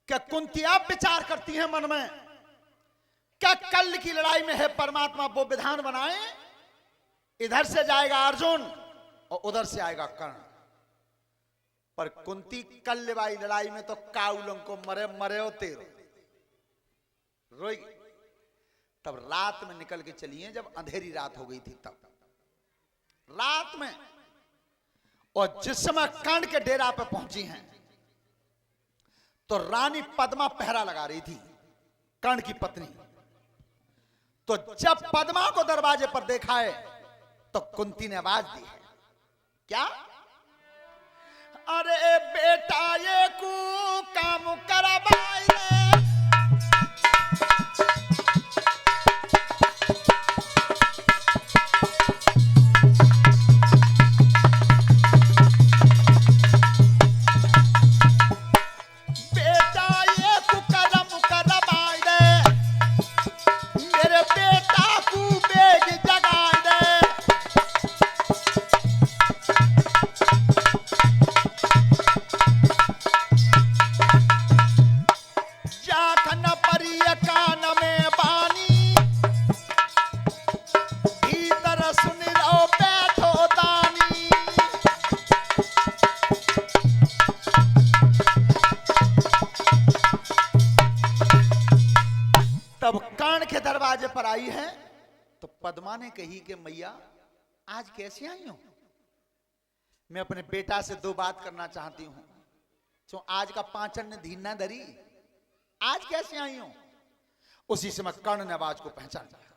क्या कुंती आप विचार करती हैं मन में, क्या कल की लड़ाई में है परमात्मा वो विधान बनाए, इधर से जाएगा अर्जुन और उधर से आएगा कर्ण। पर कुंती कल वाली लड़ाई में तो काउलंग को मरे मरे हो तेरो रोई। तब रात में निकल के चलिए, जब अंधेरी रात हो गई थी तब रात में, और जिस समय कर्ण के डेरा पे पहुंची हैं तो रानी पद्मा पहरा लगा रही थी, कर्ण की पत्नी। तो जब पद्मा को दरवाजे पर देखा है तो कुंती ने आवाज दी है, क्या? अरे बेटा ये कु काम करवाए दरवाजे पर आई है। तो पद्मा ने कही कि मैया आज कैसे आई हो? मैं अपने बेटा से दो बात करना चाहती हूं। तो आज का पांचन ने धीन ना धरी, आज कैसे आई हो? उसी समय कर्ण ने आवाज को पहचान लिया।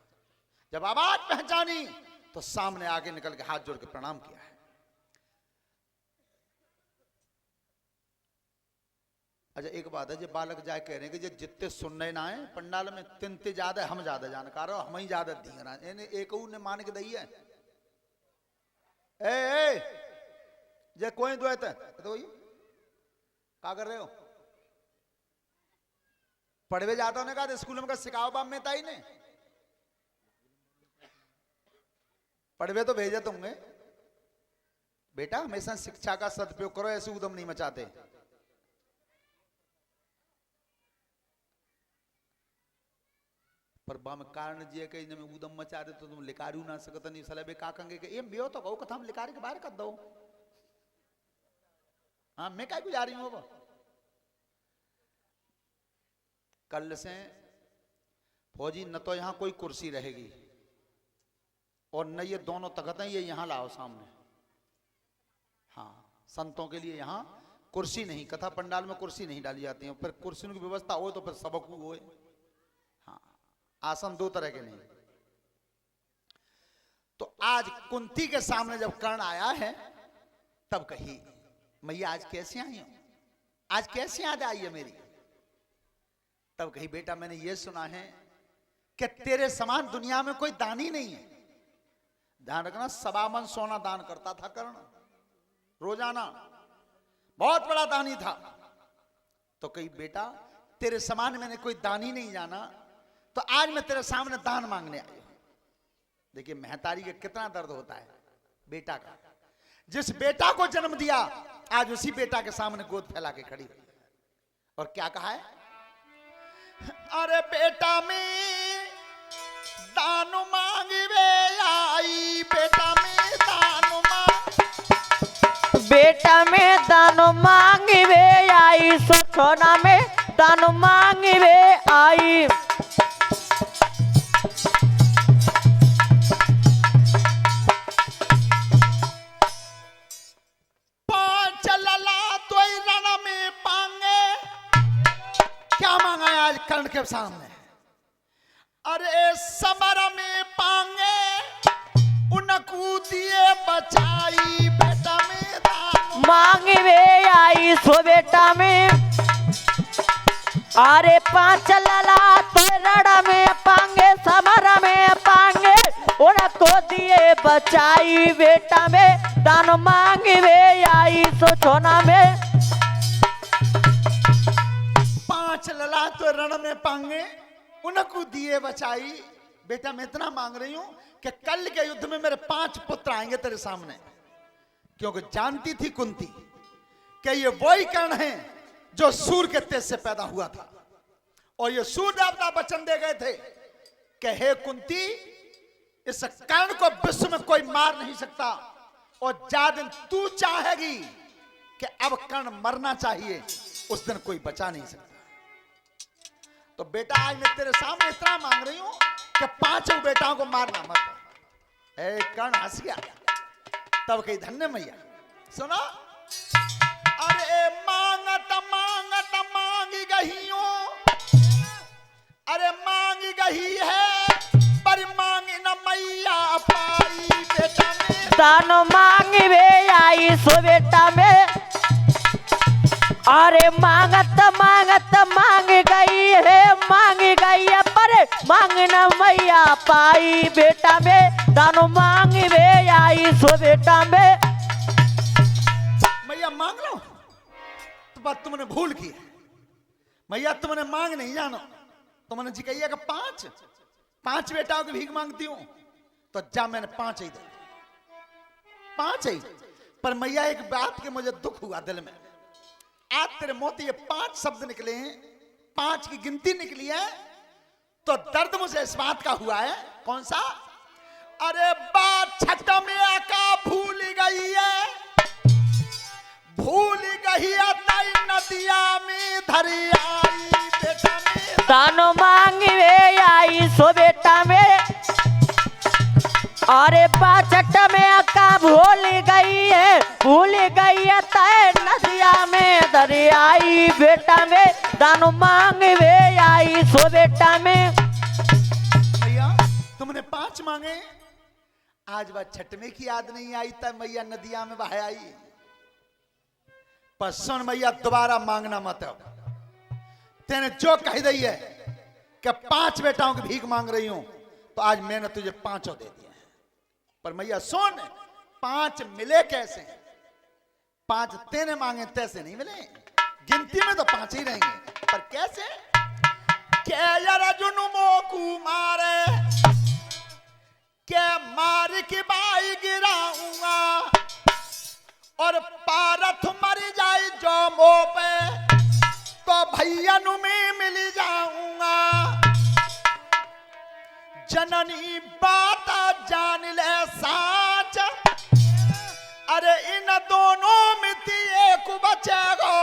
जब आवाज पहचानी तो सामने आगे निकल के हाथ जोड़ के प्रणाम किया है। अच्छा एक बात है, जो बालक जाए कह रहे हैं कि जो जितने सुनने ना है पंडाल में तिनते ज्यादा हम ज्यादा जानकार हो, हम ही ज्यादा धींगना एक ने मान के दई है। ए जे कोई द्वैत है तो क्या कर रहे हो? पढ़वे जाता होने कहा स्कूल में का सिखाओ बाप में ताई ने पढ़वे तो भेजे तुमने। बेटा हमेशा शिक्षा का सदुपयोग करो, ऐसे उदम नहीं मचाते। पर बाम कारण जी के इनमें उदम मचा दे तो तुम लिकारू ना सकत नहीं सले बे का कंगे के एम बियो तो कहू कथा हम लिकारी के बाहर कर दो। हां मैं काय को जा रही हूं अब। कल से फौजी न तो यहां कोई कुर्सी रहेगी और न ये दोनों तख्ते ये यहां लाओ सामने। हाँ संतों के लिए यहां कुर्सी नहीं, कथा पंडाल में कुर्सी नहीं डाली जाती है। फिर कुर्सियों की व्यवस्था हो तो फिर सबक हो। आसन दो तरह के नहीं। तो आज कुंती के सामने जब कर्ण आया है तब कही मैया आज कैसे आई हो, आज कैसे याद आई है मेरी? तब कही बेटा मैंने ये सुना है कि तेरे समान दुनिया में कोई दानी नहीं है। ध्यान रखना, 1.25 मन सोना दान करता था कर्ण रोजाना, बहुत बड़ा दानी था। तो कही बेटा तेरे समान मैंने कोई दानी नहीं जाना, तो आज मैं तेरे सामने दान मांगने आई हूं। देखिए महतारी का कितना दर्द होता है बेटा का। जिस बेटा को जन्म दिया आज उसी बेटा के सामने गोद फैला के खड़ी हुई और क्या कहा है? अरे बेटा में दान मांगवे आई, बेटा में दान बेटा में दान मांगवे आई, सोना में दान मांगवे आई। कर्ण के सामने अरे समर में पांगे उनको दिए बचाई, बेटा में दान मांगवे आई सो बेटा में। अरे 5 लला तो रण में पांगे, समर में पांगे उनको दिए बचाई, बेटा में दान मांगवे आई सो सोना में। 5 लला तो रण में पांगे उनको दिए बचाई। बेटा मैं इतना मांग रही हूं कि कल के युद्ध में मेरे 5 पुत्र आएंगे तेरे सामने। क्योंकि जानती थी कुंती कि ये वही कर्ण है जो सूर्य के तेज से पैदा हुआ था। और ये सूर्य देवता वचन दे गए थे कि हे कुंती, इस कर्ण को विश्व में कोई मार नहीं सकता, और जा दिन तू चाहेगी कि अब कर्ण मरना चाहिए, उस दिन कोई बचा नहीं सकता। तो बेटा आज मैं तेरे सामने इतना मांग रही हूं कि पांचों बेटाओं को मारना मत। ए कर्ण हंस गया, तब कही धन्य मैया। सुनो, अरे मांगत मांगत मांग गई हूं, अरे मांग गई है पर मांग न मैया पाई बेटा में। दान मांगवे आई सो बेटा में, अरे मांगत मांगत मांग गई है, मांग गई है पर मांग न मैया पाई बेटा में। दानो मांगवे आई सो बेटा में। मैया मांग लो, तो बात तुमने भूल की है। मैया तुमने मांग नहीं जानो, तुमने जी कही है कि पांच बेटाओं की भीख मांगती हूं, तो जा मैंने 5 ही दे, 5 ही। पर मैया एक बात के मुझे दुख हुआ दिल में, आज तेरे मुंह से ये 5 शब्द निकले हैं, 5 की गिनती निकली है, तो दर्द मुझे इस बात का हुआ है। कौन सा? अरे बात छठ में का भूल गई है, भूल गई तई नदिया में धरी आई बेटा में। दानो मांगवे आई सो बेटा में, अरे बाचट में का भूल गई है, भूल गई है तय नदिया में दरियाई बेटा में। दानो मांगवे आई सो बेटा में। भैया तुमने 5 मांगे, आज बात छठवें की याद नहीं आई तब मैया नदिया में बह आई। पर सुन मैया, दोबारा मांगना मत। अब तेने जो कह दी है कि 5 बेटाओं की भीख मांग रही हूं, तो आज मैंने तुझे 5 दे दिए हैं। पर मैया सुन, 5 मिले कैसे? 5 तेने मांगे तैसे नहीं मिले, गिनती में तो 5 ही रहेंगे, पर कैसे? क्या यार जुनुमो मारे, क्या मार के बाई गिराऊंगा, और पारथ मर जाए जो मो पे, तो भैया नु में मिल जाऊंगा। जननी बात जान ले साच, अरे इन दोनों में एक बचेगा,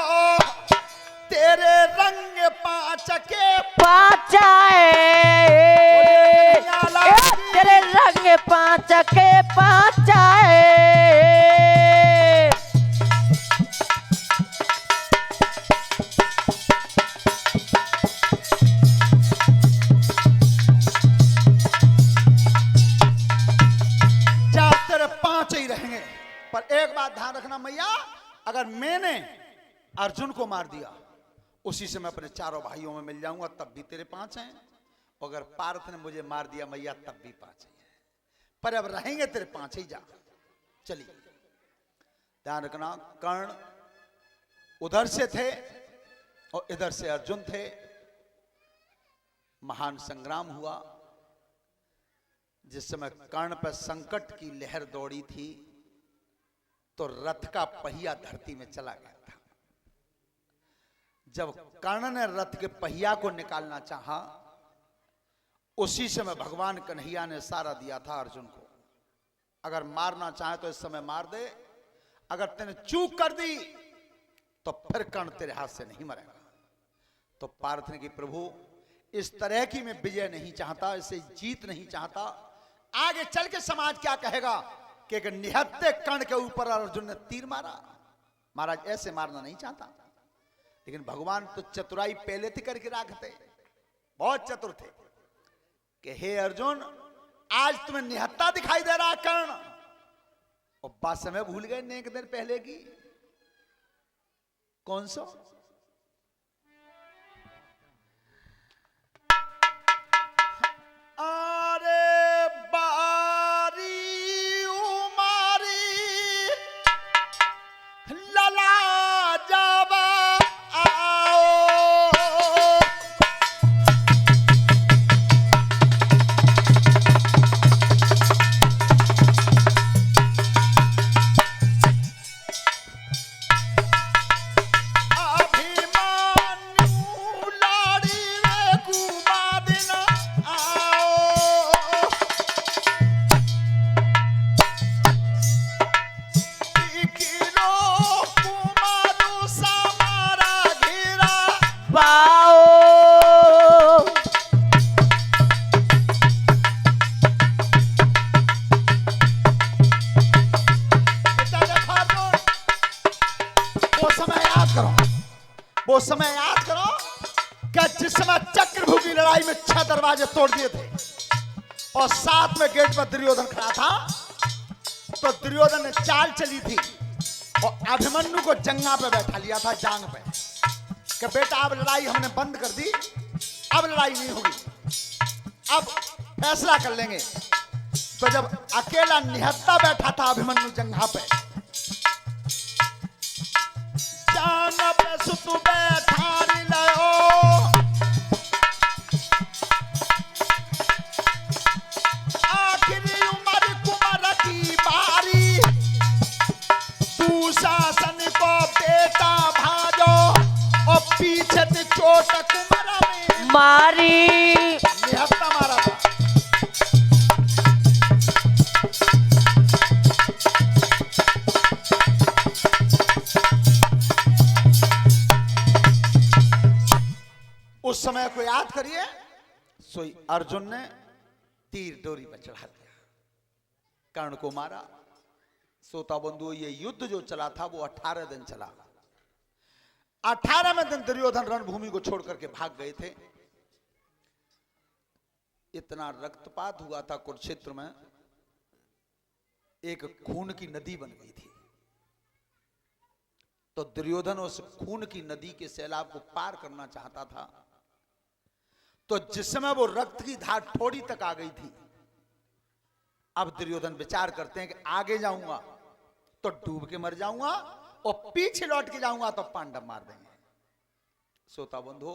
तेरे रंग 5 के 5 तेरे रंग 5 के 5 रहेंगे। पर एक बात ध्यान रखना मैया, अगर मैंने अर्जुन को मार दिया, उसी से मैं अपने 4 भाइयों में मिल जाऊंगा, तब भी तेरे 5 हैं। अगर पार्थ ने मुझे मार दिया मैया, तब भी 5 ही है। पर अब रहेंगे तेरे 5 ही। जा चलिए, ध्यान रखना, कर्ण उधर से थे और इधर से अर्जुन थे। महान संग्राम हुआ, जिस समय कर्ण पर संकट की लहर दौड़ी थी, तो रथ का पहिया धरती में चला गया था। जब कर्ण ने रथ के पहिया को निकालना चाहा, उसी समय भगवान कन्हैया ने सारा दिया था अर्जुन को, अगर मारना चाहे तो इस समय मार दे, अगर तेने चूक कर दी तो फिर कर्ण तेरे हाथ से नहीं मरेगा। तो पार्थ ने कि प्रभु, इस तरह की मैं विजय नहीं चाहता, इसे जीत नहीं चाहता। आगे चल के समाज क्या कहेगा कि एक निहत्ते कर्ण के ऊपर अर्जुन ने तीर मारा। महाराज ऐसे मारना नहीं चाहता, लेकिन भगवान तो चतुराई पहले थी करके रखते, बहुत चतुर थे कि हे अर्जुन, आज तुम्हें निहत्ता दिखाई दे रहा कर्ण, और बात समय भूल गए ने एक दिन पहले की। कौन सा? अभिमान पाओ। वो समय याद करो, वो समय याद करो कि जिस समय चक्रव्यूह की लड़ाई में 6 दरवाजे तोड़ दिए थे और साथ में गेट पर दुर्योधन खड़ा था, तो दुर्योधन ने चाल चली थी और अभिमन्यु को जंगा पे बैठा लिया था, जांग पे, कि बेटा अब लड़ाई हमने बंद कर दी, अब लड़ाई नहीं होगी, अब फैसला कर लेंगे। तो जब अकेला निहत्ता बैठा था अभिमन्यु जंगा पे, जांग पे सुतु बैठारी लयो, आखिरी उम्र कुंवर की बारी, तू शासन को बेटा भाजो और पीछे से चोट कुंवर में मारी। निहत्ता मारा था। उस समय को याद करिए, सोई अर्जुन ने तीर डोरी पर चढ़ा दिया, कर्ण को मारा। सोता बंधु, ये युद्ध जो चला था वो 18 दिन चला। 18वें दिन दुर्योधन रणभूमि को छोड़ करके भाग गए थे। इतना रक्तपात हुआ था कुरुक्षेत्र में, एक खून की नदी बन गई थी। तो दुर्योधन उस खून की नदी के सैलाब को पार करना चाहता था। तो जिस समय वो रक्त की धार थोड़ी तक आ गई थी, अब दुर्योधन विचार करते हैं कि आगे जाऊंगा तो डूब के मर जाऊंगा और पीछे लौट के जाऊंगा तो पांडव मार देंगे। श्रोता बंधु,